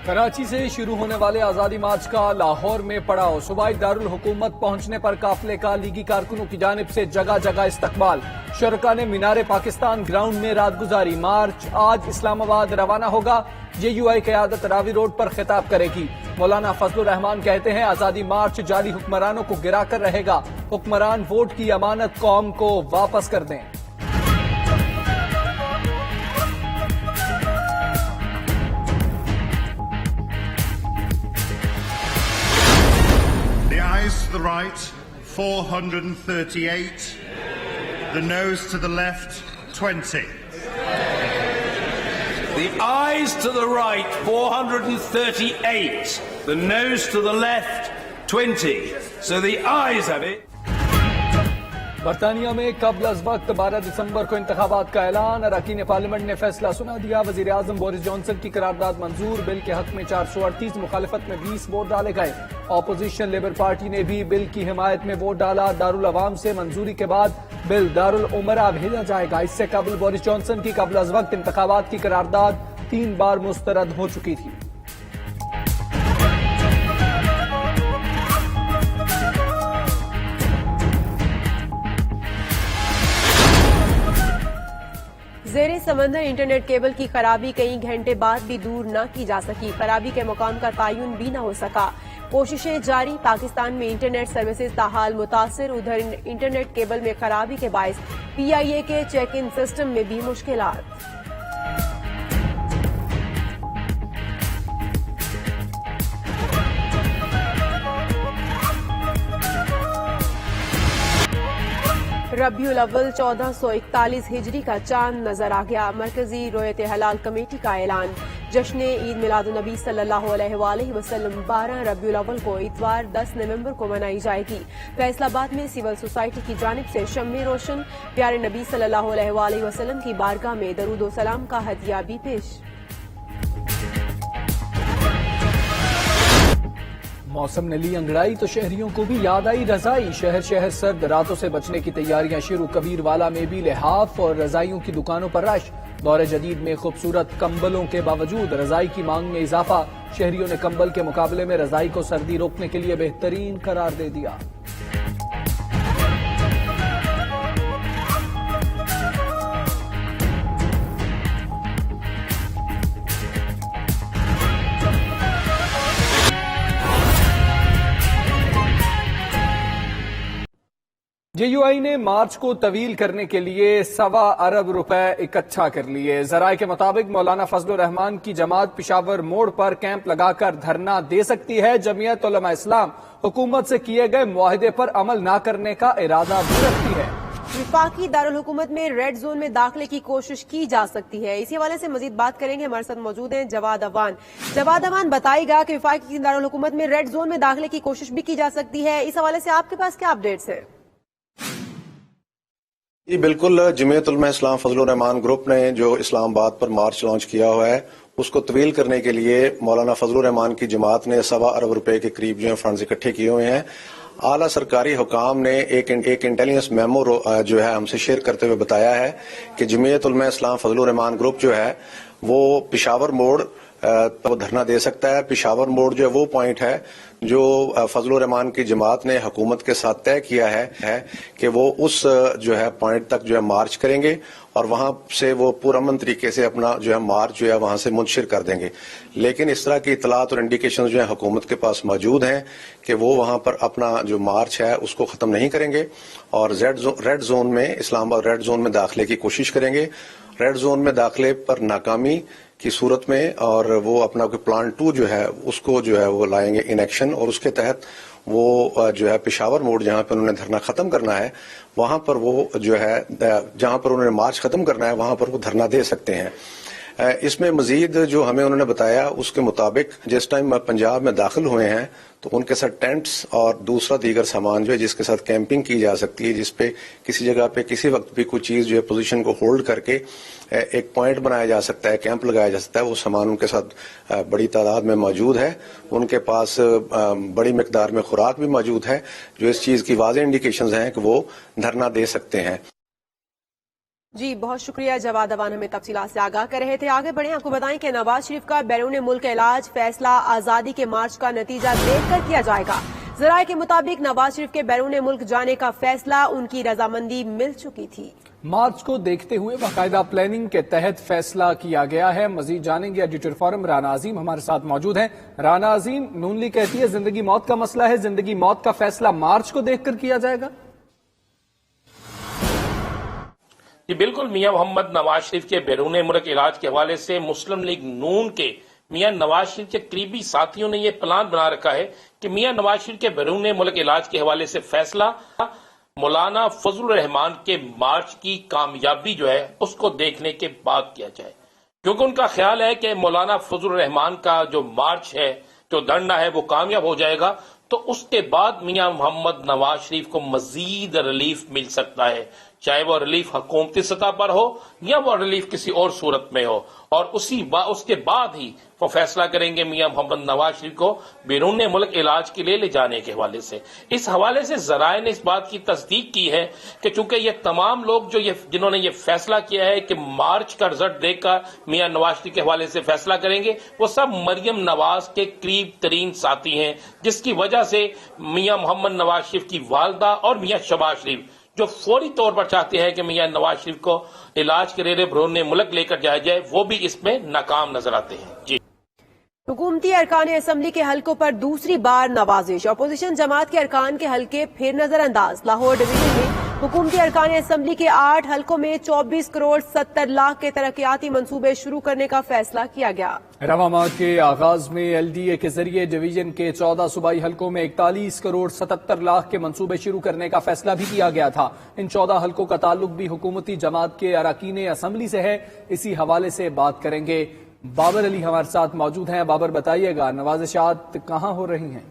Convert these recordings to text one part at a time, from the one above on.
کراچی سے شروع ہونے والے آزادی مارچ کا لاہور میں پڑاؤ، صوبائی دارالحکومت پہنچنے پر قافلے کا لیگی کارکنوں کی جانب سے جگہ جگہ استقبال۔ شرکاء نے مینار پاکستان گراؤنڈ میں رات گزاری۔ مارچ آج اسلام آباد روانہ ہوگا۔ JUI قیادت راوی روڈ پر خطاب کرے گی۔ مولانا فضل الرحمان کہتے ہیں آزادی مارچ جعلی حکمرانوں کو گرا کر رہے گا۔ حکمران ووٹ کی امانت قوم کو واپس کر دیں۔ The ayes to the right, 438. The noes to the left, 20. The ayes to the right, 438. The noes to the left, 20. So the ayes have it. برطانیہ میں قبل از وقت 12 دسمبر کو انتخابات کا اعلان۔ اراکین پارلیمنٹ نے فیصلہ سنا دیا۔ وزیر اعظم بورس جانسن کی قرارداد منظور۔ بل کے حق میں 438، مخالفت میں 20 ووٹ ڈالے گئے۔ اپوزیشن لیبر پارٹی نے بھی بل کی حمایت میں ووٹ ڈالا۔ دارالعوام سے منظوری کے بعد بل دارالعمرہ بھیجا جائے گا۔ اس سے قبل بورس جانسن کی قبل از وقت انتخابات کی قرارداد 3 بار مسترد ہو چکی تھی۔ زیر سمندر انٹرنیٹ کیبل کی خرابی کئی گھنٹے بعد بھی دور نہ کی جا سکی۔ خرابی کے مقام کا تعین بھی نہ ہو سکا۔ کوششیں جاری۔ پاکستان میں انٹرنیٹ سروسز تاحال متاثر۔ ادھر انٹرنیٹ کیبل میں خرابی کے باعث PIA کے چیک ان سسٹم میں بھی مشکلات۔ ربیع الاول 1441 ہجری کا چاند نظر آ گیا۔ مرکزی رویت ہلال کمیٹی کا اعلان۔ جشن عید میلاد النبی صلی اللہ علیہ وآلہ وسلم 12 ربیع الاول کو اتوار 10 نومبر کو منائی جائے گی۔ فیصل آباد میں سول سوسائٹی کی جانب سے شمع روشن، پیارے نبی صلی اللہ علیہ وآلہ وسلم کی بارگاہ میں درود و سلام کا ہدیہ بھی پیش۔ موسم نے لی انگڑائی تو شہریوں کو بھی یاد آئی رضائی۔ شہر شہر سرد راتوں سے بچنے کی تیاریاں شروع۔ کبیر والا میں بھی لحاف اور رضائیوں کی دکانوں پر رش۔ دور جدید میں خوبصورت کمبلوں کے باوجود رضائی کی مانگ میں اضافہ۔ شہریوں نے کمبل کے مقابلے میں رضائی کو سردی روکنے کے لیے بہترین قرار دے دیا۔ JUI نے مارچ کو طویل کرنے کے لیے 1.25 ارب روپے اکٹھا کر لیے۔ ذرائع کے مطابق مولانا فضل الرحمان کی جماعت پشاور موڑ پر کیمپ لگا کر دھرنا دے سکتی ہے۔ جمعیت علماء اسلام حکومت سے کیے گئے معاہدے پر عمل نہ کرنے کا ارادہ بھی رکھتی ہے۔ وفاقی دارالحکومت میں ریڈ زون میں داخلے کی کوشش کی جا سکتی ہے۔ اسی حوالے سے مزید بات کریں گے، ہمارے ساتھ موجود ہیں جواد اوان۔ جواد اوان، بتائے گا کہ وفاقی دارالحکومت میں ریڈ زون میں داخلے کی کوشش بھی کی جا سکتی ہے۔ اس حوالے سے آپ کے پاس کیا اپڈیٹس ہیں؟ جی بالکل، جمعیت علماء اسلام فضل الرحمان گروپ نے جو اسلام آباد پر مارچ لانچ کیا ہوا ہے اس کو طویل کرنے کے لیے مولانا فضل الرحمان کی جماعت نے 1.25 ارب روپے کے قریب جو ہے فنڈز اکٹھے کیے ہوئے ہیں۔ اعلیٰ سرکاری حکام نے ایک انٹیلیجنس میمو جو ہے ہم سے شیئر کرتے ہوئے بتایا ہے کہ جمعیت علماء اسلام فضل الرحمان گروپ جو ہے وہ پشاور موڑ پر دھرنا دے سکتا ہے۔ پشاور موڑ جو ہے وہ پوائنٹ ہے جو فضل الرحمان کی جماعت نے حکومت کے ساتھ طے کیا ہے کہ وہ اس جو ہے پوائنٹ تک جو ہے مارچ کریں گے اور وہاں سے وہ پرامن طریقے سے اپنا جو ہے مارچ جو ہے وہاں سے منتشر کر دیں گے۔ لیکن اس طرح کی اطلاعات اور انڈیکیشن جو ہے حکومت کے پاس موجود ہیں کہ وہ وہاں پر اپنا جو مارچ ہے اس کو ختم نہیں کریں گے اور ریڈ زون میں اسلام آباد ریڈ زون میں داخلے کی کوشش کریں گے۔ ریڈ زون میں داخلے پر ناکامی کی صورت میں اور وہ اپنا کوئی پلان 2 جو ہے اس کو جو ہے وہ لائیں گے ان ایکشن، اور اس کے تحت وہ جو ہے پشاور موڑ جہاں پہ انہوں نے دھرنا ختم کرنا ہے وہاں پر وہ جو ہے جہاں پر انہوں نے مارچ ختم کرنا ہے وہاں پر وہ دھرنا دے سکتے ہیں۔ اس میں مزید جو ہمیں انہوں نے بتایا اس کے مطابق جس ٹائم پنجاب میں داخل ہوئے ہیں تو ان کے ساتھ ٹینٹس اور دوسرا دیگر سامان جو ہے جس کے ساتھ کیمپنگ کی جا سکتی ہے، جس پہ کسی جگہ پہ کسی وقت بھی کوئی چیز جو ہے پوزیشن کو ہولڈ کر کے ایک پوائنٹ بنایا جا سکتا ہے، کیمپ لگایا جا سکتا ہے، وہ سامان ان کے ساتھ بڑی تعداد میں موجود ہے۔ ان کے پاس بڑی مقدار میں خوراک بھی موجود ہے جو اس چیز کی واضح انڈیکیشنز ہیں کہ وہ دھرنا دے سکتے ہیں۔ जी बहुत शुक्रिया जवाद अवान, हमें तफसीलात से आगाह कर रहे थे। आगे बढ़े, आपको बताएं कि नवाज शरीफ का बैरून मुल्क इलाज फैसला आजादी के मार्च का नतीजा देखकर किया जाएगा। जराये के मुताबिक नवाज शरीफ के बैरून मुल्क जाने का फैसला उनकी रजामंदी मिल चुकी थी। मार्च को देखते हुए बाकायदा प्लानिंग के तहत फैसला किया गया है। मजीद जानेंगे एडिटर फोरम राना अजीम हमारे साथ मौजूद हैं। राना अजीम, नून लीग कहती है जिंदगी मौत का मसला है, जिंदगी मौत का फैसला मार्च को देखकर किया जाएगा। जी बिल्कुल, मियां मोहम्मद नवाज शरीफ के बैरून मुल्क इलाज के हवाले से मुस्लिम लीग नून के मियां नवाज शरीफ के करीबी साथियों ने यह प्लान बना रखा है कि मियां नवाज शरीफ के बैरून मुल्क इलाज के हवाले से फैसला मौलाना फजलुर रहमान के मार्च की कामयाबी जो है उसको देखने के बाद किया जाए, क्योंकि उनका ख्याल है कि मौलाना फजलुर रहमान का जो मार्च है, जो धरना है, वो कामयाब हो जाएगा तो उसके बाद मियां मोहम्मद नवाज शरीफ को मजीद रिलीफ मिल सकता है, चाहे वो रिलीफ हुकूमती सतह पर हो या वो रिलीफ किसी और सूरत में हो, और उसके बाद ही वो फैसला करेंगे मियां मोहम्मद नवाज शरीफ को बैरून मुल्क इलाज के लिए ले जाने के हवाले से। इस हवाले से जराए ने इस बात की तस्दीक की है कि चूंकि ये तमाम लोग जिन्होंने ये फैसला किया है कि मार्च का रिजल्ट देखकर मियां नवाज शरीफ के हवाले से फैसला करेंगे, वो सब मरियम नवाज के करीब तरीन साथी हैं, जिसकी वजह से मियां मोहम्मद नवाज शरीफ की वालदा और मियां शहबाज शरीफ जो फौरी तौर पर चाहते हैं कि मियां नवाज शरीफ को इलाज के लिए बैरून मुल्क लेकर जाया जाए, वो भी इसमें नाकाम नजर आते हैं। जी हुकूमती अरकान असम्बली के हलकों पर दूसरी बार नवाजिश, अपोजिशन जमात के अरकान के हलके फिर नजरअंदाज। लाहौर डिवीजन में हुकूमती अरकान असम्बली के 8 हलकों में 24 करोड़ 70 लाख के तरक्याती मंसूबे शुरू करने का फैसला किया गया। रवा माह के आगाज में LDA के जरिए डिवीजन के 14 सूबाई हलकों में 41 करोड़ 77 लाख के मंसूबे शुरू करने का फैसला भी किया गया था। इन 14 हलकों का ताल्लुक भी हुकूमती जमात के अरकान असम्बली से है। इसी हवाले से बात करेंगे। बाबर अली हमारे साथ मौजूद हैं। बाबर, बताइएगा नवाजिशात कहां हो रही हैं?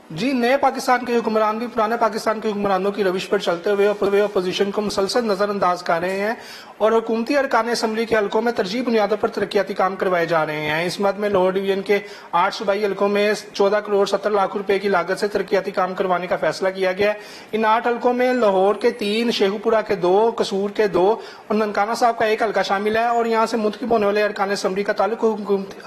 जी, नए पाकिस्तान के हुक्मरान भी पुराने पाकिस्तान के हुक्मरानों की रविश पर चलते हुए अपोजिशन को मुसलसल नजरअंदाज कर रहे हैं और हुकूमती अरकान असम्बली के हलकों में तरजीह बुनियादों पर तरक्याती काम करवाए जा रहे हैं। इस मद में लाहौर डिवीजन के 8 सूबाई हलकों में 14 करोड़ 70 लाख रुपए की लागत से तरक्याती काम करवाने का फैसला किया गया है। इन 8 हलकों में लाहौर के 3, शेखुपुरा के 2, कसूर के 2 और ननकाना साहब का 1 हलका शामिल है और यहाँ से मुंतखब होने वाले अरकान असम्बली का ताल्लुक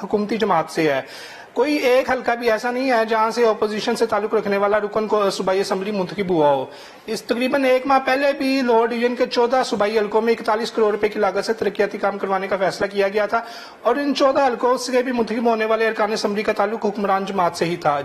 हुकूमती जमात से है। कोई एक हलका भी ऐसा नहीं है जहां से अपोजिशन से ताल्लुक रखने वाला रुकन को सूबाई असम्बली मुंतखब हुआ हो। इस तकरीबन 1 माह पहले भी लाहौर डिवीजन के 14 सूबाई हलकों में 41 करोड़ रुपए की लागत से तरक्याती काम करवाने का फैसला किया गया था और इन 14 हलकों से भी मुंतखब होने वाले अरकान असम्बली का ताल्लुक हुक्मरान जमात से ही था।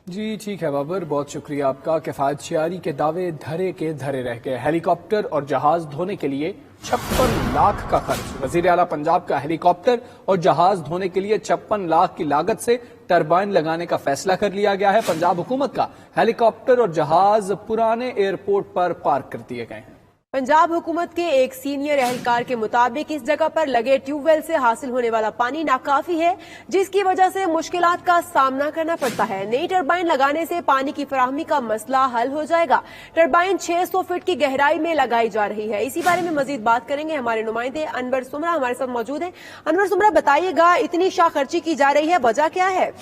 जी ठीक है बाबर, बहुत शुक्रिया आपका। किफायत शियारी के दावे धरे के धरे रह गए। हेलीकॉप्टर और जहाज धोने के लिए 56 लाख का खर्च। वजीर आला पंजाब का हेलीकॉप्टर और जहाज धोने के लिए 56 लाख की लागत से टरबाइन लगाने का फैसला कर लिया गया है। पंजाब हुकूमत का हेलीकॉप्टर और जहाज पुराने एयरपोर्ट पर पार्क कर दिए गए हैं। पंजाब हुकूमत के एक सीनियर एहलकार के मुताबिक इस जगह पर लगे ट्यूबवेल से हासिल होने वाला पानी नाकाफी है, जिसकी वजह से मुश्किलात का सामना करना पड़ता है। नई टरबाइन लगाने से पानी की फराहमी का मसला हल हो जाएगा। टरबाइन 600 फीट की गहराई में लगाई जा रही है। इसी बारे में मजीद बात करेंगे हमारे नुमाइंदे अनवर सुमरा हमारे साथ मौजूद हैं। अनवर सुमरा, बताइएगा इतनी शाह खर्ची की जा रही है, वजह क्या है?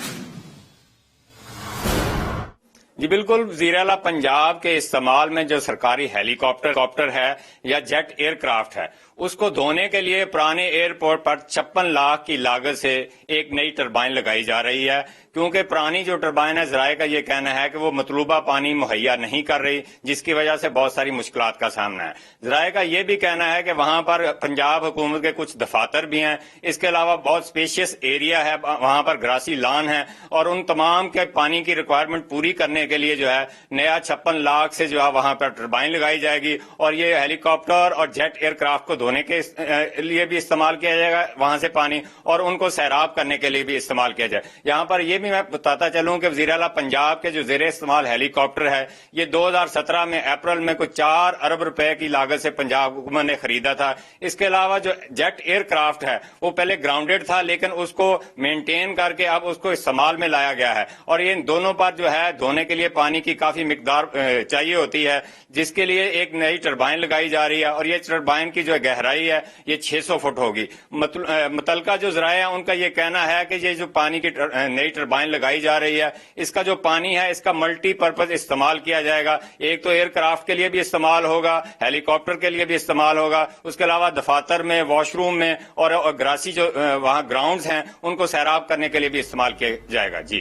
जी बिल्कुल, वज़ीर आला पंजाब के इस्तेमाल में जो सरकारी हेलीकॉप्टर है या जेट एयरक्राफ्ट है, उसको धोने के लिए पुराने एयरपोर्ट पर 56 लाख की लागत से एक नई टरबाइन लगाई जा रही है, क्योंकि पुरानी जो टरबाइन है, ज़राए का ये कहना है कि वो मतलूबा पानी मुहैया नहीं कर रही, जिसकी वजह से बहुत सारी मुश्किलात का सामना है। ज़राए का ये भी कहना है कि वहां पर पंजाब हुकूमत के कुछ दफातर भी हैं, इसके अलावा बहुत स्पेशियस एरिया है, वहां पर ग्रासी लान है और उन तमाम के पानी की रिक्वायरमेंट पूरी करने के लिए जो है नया 56 लाख से जो है वहां पर टरबाइन लगाई जाएगी और ये हेलीकॉप्टर और जेट एयरक्राफ्ट को धोने के लिए भी इस्तेमाल किया जाएगा वहां से पानी, और उनको सैराब करने के लिए भी इस्तेमाल किया जाए। यहाँ पर यह भी मैं बताता चलूं कि वज़ीर आला पंजाब के जो ज़ेरे इस्तेमाल हेलीकॉप्टर है, ये 2017 में अप्रैल में कुछ 4 अरब रुपए की लागत से पंजाब हुकूमत ने खरीदा था। इसके अलावा जो जेट एयरक्राफ्ट है वो पहले ग्राउंडेड था, लेकिन उसको मेंटेन करके अब उसको इस्तेमाल में लाया गया है और ये इन दोनों पर जो है धोने के लिए पानी की काफी मिकदार चाहिए होती है, जिसके लिए एक नई टरबाइन लगाई जा रही है और ये टरबाइन की जो गहराई है ये 600 फुट होगी। मुतलका जो ज़राए हैं उनका ये कहना है कि ये जो पानी की नई टरबाइन ٹربائن لگائی جا رہی ہے. اس کا جو پانی ہے اس کا ملٹی پرپز استعمال کیا جائے گا. ایک تو ایئر کرافٹ کے لیے بھی استعمال ہوگا, ہیلی کاپٹر کے لیے بھی استعمال ہوگا, اس کے علاوہ دفاتر میں, واش روم میں اور گراسی جو وہاں گراؤنڈز ہیں ان کو سیراب کرنے کے لیے بھی استعمال کیا جائے گا. جی